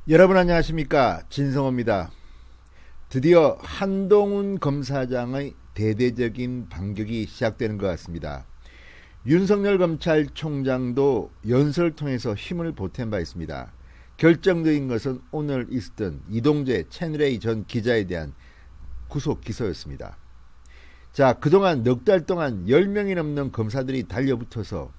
여러분 안녕하십니까, 진성호입니다. 드디어 한동훈 검사장의 대대적인 반격이 시작되는 것 같습니다. 윤석열 검찰총장도 연설을 통해서 힘을 보탠 바 있습니다. 결정적인 것은 오늘 있었던 이동재 채널A 전 기자에 대한 구속 기소였습니다. 자, 그동안 넉 달 동안 10명이 넘는 검사들이 달려붙어서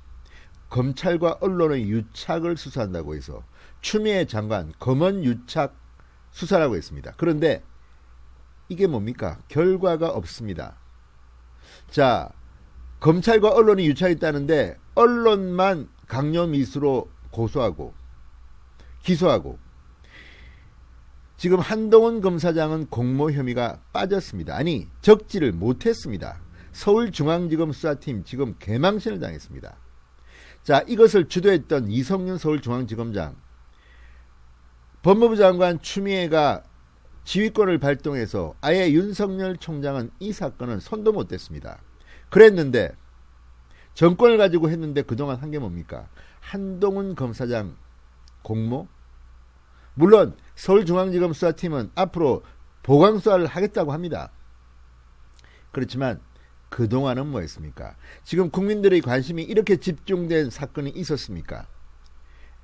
검찰과 언론의 유착을 수사한다고 해서 추미애 장관 검언 유착 수사라고 했습니다. 그런데 이게 뭡니까? 결과가 없습니다. 자, 검찰과 언론이 유착했다는데 언론만 강요미수로 고소하고 기소하고, 지금 한동훈 검사장은 공모 혐의가 빠졌습니다. 아니, 적지를 못했습니다. 서울중앙지검 수사팀 지금 개망신을 당했습니다. 자, 이것을 주도했던 이성윤 서울중앙지검장, 법무부 장관 추미애가 지휘권을 발동해서 아예 윤석열 총장은 이 사건은 손도 못 댔습니다. 그랬는데, 정권을 가지고 했는데 그동안 한 게 뭡니까? 한동훈 검사장 공모? 물론 서울중앙지검 수사팀은 앞으로 보강수사를 하겠다고 합니다. 그렇지만 그동안은 뭐했습니까? 지금 국민들의 관심이 이렇게 집중된 사건이 있었습니까?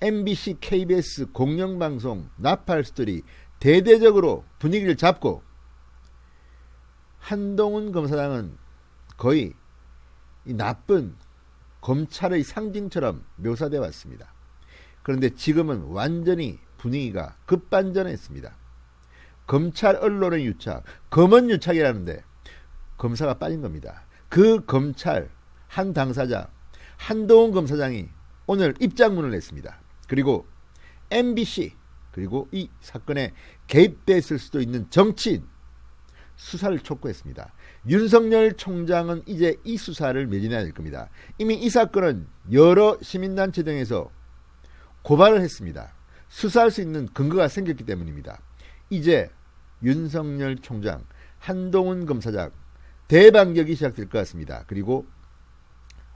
MBC, KBS 공영방송 나팔수들이 대대적으로 분위기를 잡고 한동훈 검사장은 거의 이 나쁜 검찰의 상징처럼 묘사되어 왔습니다. 그런데 지금은 완전히 분위기가 급반전했습니다. 검찰 언론의 유착, 검언 유착이라는데 검사가 빠진 겁니다. 그 검찰 한 당사자 한동훈 검사장이 오늘 입장문을 냈습니다. 그리고 MBC, 그리고 이 사건에 개입됐을 수도 있는 정치인 수사를 촉구했습니다. 윤석열 총장은 이제 이 수사를 매진해야 될 겁니다. 이미 이 사건은 여러 시민단체 등에서 고발을 했습니다. 수사할 수 있는 근거가 생겼기 때문입니다. 이제 윤석열 총장, 한동훈 검사장 대반격이 시작될 것 같습니다. 그리고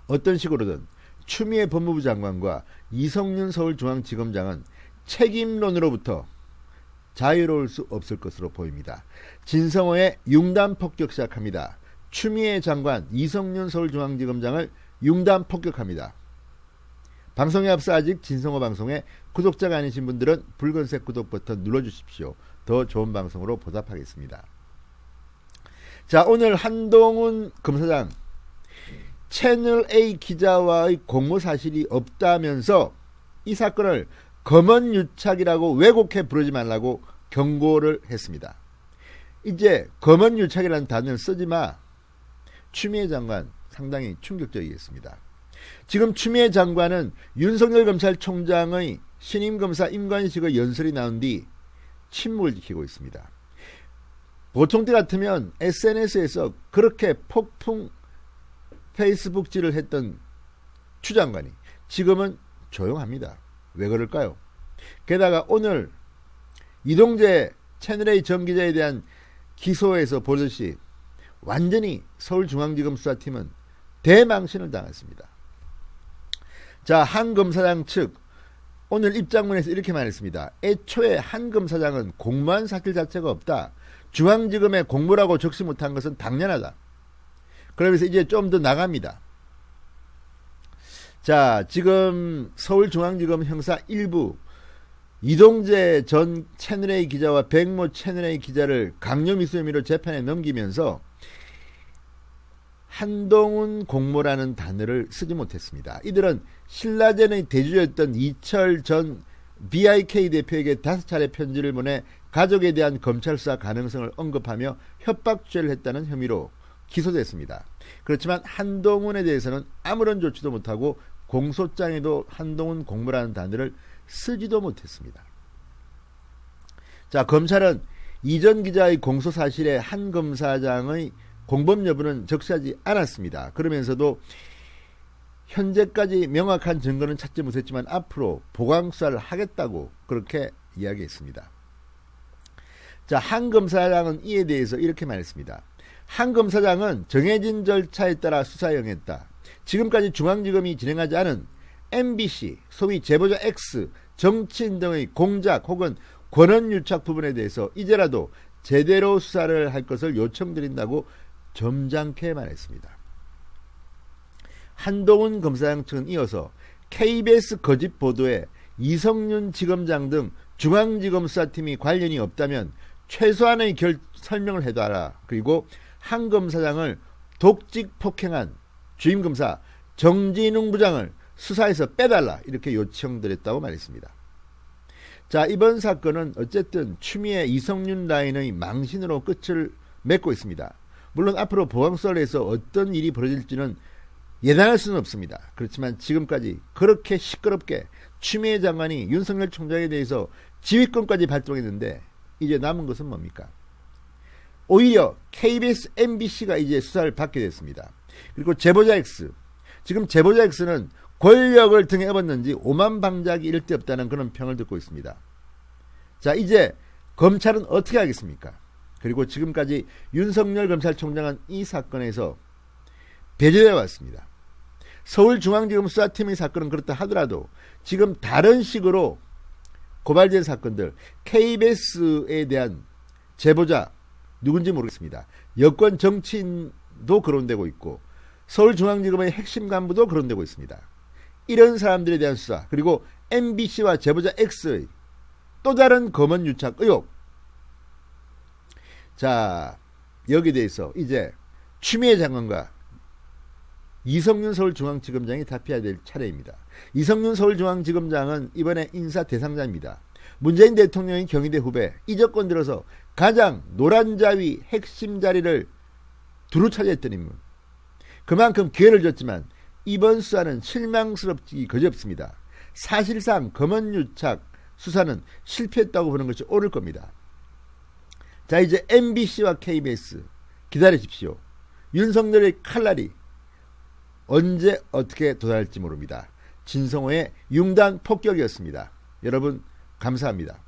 어떤 식으로든 추미애 법무부 장관과 이성윤 서울중앙지검장은 책임론으로부터 자유로울 수 없을 것으로 보입니다. 진성호의 융단 폭격 시작합니다. 추미애 장관, 이성윤 서울중앙지검장을 융단 폭격합니다. 방송에 앞서 아직 진성호 방송에 구독자가 아니신 분들은 붉은색 구독 버튼 눌러주십시오. 더 좋은 방송으로 보답하겠습니다. 자, 오늘 한동훈 검사장 채널A 기자와의 공모 사실이 없다면서 이 사건을 검언 유착이라고 왜곡해 부르지 말라고 경고를 했습니다. 이제 검언 유착이라는 단어를 쓰지 마. 추미애 장관 상당히 충격적이겠습니다. 지금 추미애 장관은 윤석열 검찰총장의 신임검사 임관식의 연설이 나온 뒤 침묵을 지키고 있습니다. 보통 때 같으면 SNS에서 그렇게 폭풍 페이스북질을 했던 추 장관이 지금은 조용합니다. 왜 그럴까요? 게다가 오늘 이동재 채널A 전 기자에 대한 기소에서 보듯이 완전히 서울중앙지검 수사팀은 대망신을 당했습니다. 자, 한 검사장 측 오늘 입장문에서 이렇게 말했습니다. 애초에 한 검사장은 공모한 사실 자체가 없다. 중앙지검에 공모라고 적시 못한 것은 당연하다. 그러면서 이제 좀 더 나갑니다. 자, 지금 서울중앙지검 형사 1부 이동재 전 채널A 기자와 백모 채널A 기자를 강요미수 혐의로 재판에 넘기면서 한동훈 공모라는 단어를 쓰지 못했습니다. 이들은 신라젠의 대주주였던 이철 전 BIK 대표에게 5차례 편지를 보내 가족에 대한 검찰 수사 가능성을 언급하며 협박 취재를 했다는 혐의로 기소됐습니다. 그렇지만 한동훈에 대해서는 아무런 조치도 못하고 공소장에도 한동훈 공모라는 단어를 쓰지도 못했습니다. 자, 검찰은 이전 기자의 공소 사실에 한 검사장의 공범 여부는 적시하지 않았습니다. 그러면서도 현재까지 명확한 증거는 찾지 못했지만 앞으로 보강수사를 하겠다고 그렇게 이야기했습니다. 자, 한 검사장은 이에 대해서 이렇게 말했습니다. 한 검사장은 정해진 절차에 따라 수사에 응했다. 지금까지 중앙지검이 진행하지 않은 MBC, 소위 제보자 X 정치인 등의 공작 혹은 권한유착 부분에 대해서 이제라도 제대로 수사를 할 것을 요청드린다고 점잖게 말했습니다. 한동훈 검사장 측은 이어서 KBS 거짓 보도에 이성윤 지검장 등 중앙지검 수사팀이 관련이 없다면 최소한의 설명을 해달라. 그리고 한 검사장을 독직 폭행한 주임검사 정진웅 부장을 수사에서 빼달라 이렇게 요청드렸다고 말했습니다. 자, 이번 사건은 어쨌든 추미애 이성윤 라인의 망신으로 끝을 맺고 있습니다. 물론 앞으로 보강수사에서 어떤 일이 벌어질지는 예단할 수는 없습니다. 그렇지만 지금까지 그렇게 시끄럽게 추미애 장관이 윤석열 총장에 대해서 지휘권까지 발동했는데 이제 남은 것은 뭡니까? 오히려 KBS, MBC가 이제 수사를 받게 됐습니다. 그리고 제보자 X, 지금 제보자 X는 권력을 등에 업었는지 오만방작이 이를 데 없다는 그런 평을 듣고 있습니다. 자, 이제 검찰은 어떻게 하겠습니까? 그리고 지금까지 윤석열 검찰총장은 이 사건에서 배제되어 왔습니다. 서울중앙지검 수사팀의 사건은 그렇다 하더라도 지금 다른 식으로 고발된 사건들, KBS에 대한 제보자 누군지 모르겠습니다. 여권 정치인도 거론되고 있고 서울중앙지검의 핵심 간부도 거론되고 있습니다. 이런 사람들에 대한 수사, 그리고 MBC와 제보자 X의 또 다른 검언유착 의혹. 자, 여기에 대해서 이제 추미애 장관과 이성윤 서울중앙지검장이 답해야 될 차례입니다. 이성윤 서울중앙지검장은 이번에 인사 대상자입니다. 문재인 대통령의 경희대 후배, 이적권 들어서 가장 노란자위 핵심 자리를 두루 차지했던 인물. 그만큼 기회를 줬지만 이번 수사는 실망스럽기 그지없습니다. 사실상 검언유착 수사는 실패했다고 보는 것이 옳을 겁니다. 자, 이제 MBC와 KBS 기다리십시오. 윤석열의 칼날이 언제 어떻게 도달할지 모릅니다. 진성호의 융단 폭격이었습니다. 여러분 감사합니다.